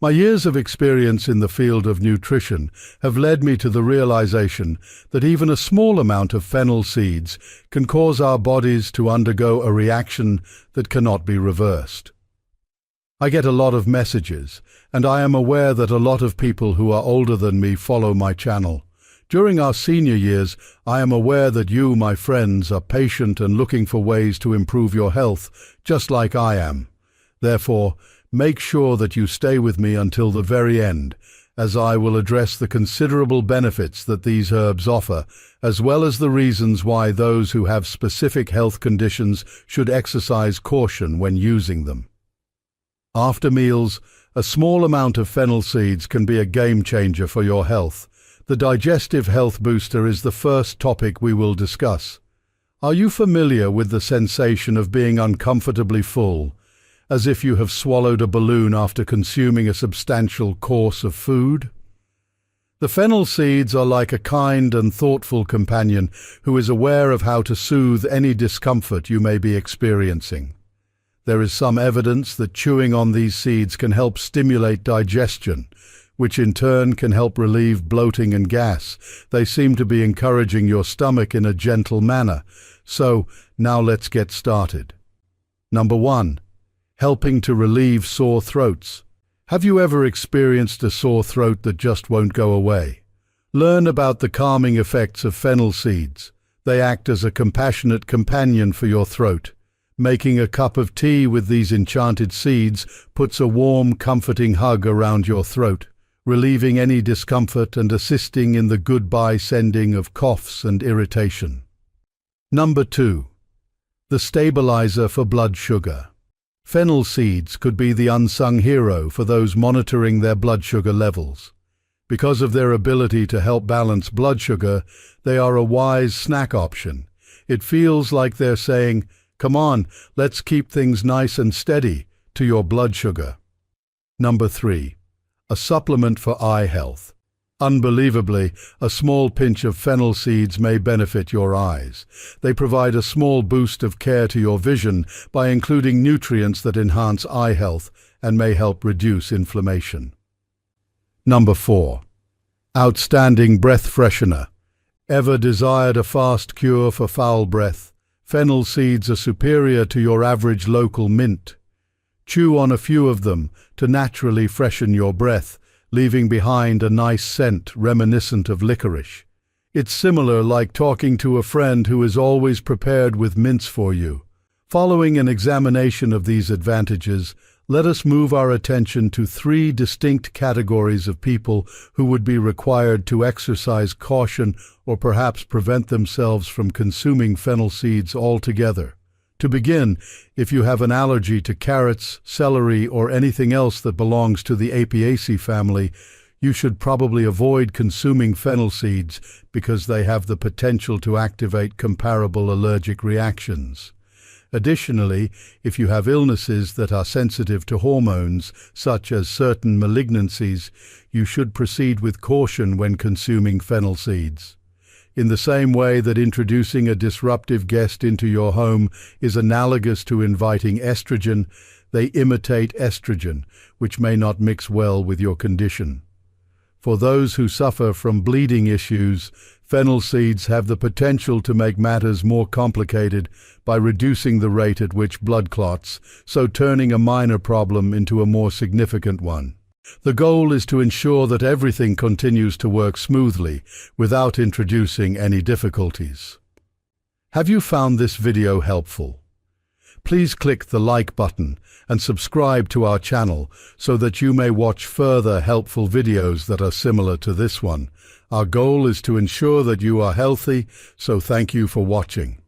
My years of experience in the field of nutrition have led me to the realization that even a small amount of fennel seeds can cause our bodies to undergo a reaction that cannot be reversed. I get a lot of messages, and I am aware that a lot of people who are older than me follow my channel. During our senior years, I am aware that you, my friends, are patient and looking for ways to improve your health, just like I am. Therefore, make sure that you stay with me until the very end, as I will address the considerable benefits that these herbs offer, as well as the reasons why those who have specific health conditions should exercise caution when using them. After meals, a small amount of fennel seeds can be a game changer for your health. The digestive health booster is the first topic we will discuss. Are you familiar with the sensation of being uncomfortably full, as if you have swallowed a balloon after consuming a substantial course of food? The fennel seeds are like a kind and thoughtful companion who is aware of how to soothe any discomfort you may be experiencing. There is some evidence that chewing on these seeds can help stimulate digestion, which in turn can help relieve bloating and gas. They seem to be encouraging your stomach in a gentle manner. So, now let's get started. Number 1. Helping to relieve sore throats. Have you ever experienced a sore throat that just won't go away? Learn about the calming effects of fennel seeds. They act as a compassionate companion for your throat. Making a cup of tea with these enchanted seeds puts a warm, comforting hug around your throat, relieving any discomfort and assisting in the goodbye sending of coughs and irritation. Number 2. The stabilizer for blood sugar. Fennel seeds could be the unsung hero for those monitoring their blood sugar levels. Because of their ability to help balance blood sugar, they are a wise snack option. It feels like they're saying, "Come on, let's keep things nice and steady," to your blood sugar. Number 3. A supplement for eye health. Unbelievably, a small pinch of fennel seeds may benefit your eyes. They provide a small boost of care to your vision by including nutrients that enhance eye health and may help reduce inflammation. Number 4. Outstanding breath freshener. Ever desired a fast cure for foul breath? Fennel seeds are superior to your average local mint. Chew on a few of them to naturally freshen your breath, leaving behind a nice scent reminiscent of licorice. It's similar like talking to a friend who is always prepared with mints for you. Following an examination of these advantages, let us move our attention to 3 distinct categories of people who would be required to exercise caution or perhaps prevent themselves from consuming fennel seeds altogether. To begin, if you have an allergy to carrots, celery, or anything else that belongs to the Apiaceae family, you should probably avoid consuming fennel seeds because they have the potential to activate comparable allergic reactions. Additionally, if you have illnesses that are sensitive to hormones, such as certain malignancies, you should proceed with caution when consuming fennel seeds. In the same way that introducing a disruptive guest into your home is analogous to inviting estrogen, they imitate estrogen, which may not mix well with your condition. For those who suffer from bleeding issues, fennel seeds have the potential to make matters more complicated by reducing the rate at which blood clots, so turning a minor problem into a more significant one. The goal is to ensure that everything continues to work smoothly without introducing any difficulties. Have you found this video helpful? Please click the like button and subscribe to our channel so that you may watch further helpful videos that are similar to this one. Our goal is to ensure that you are healthy, so thank you for watching.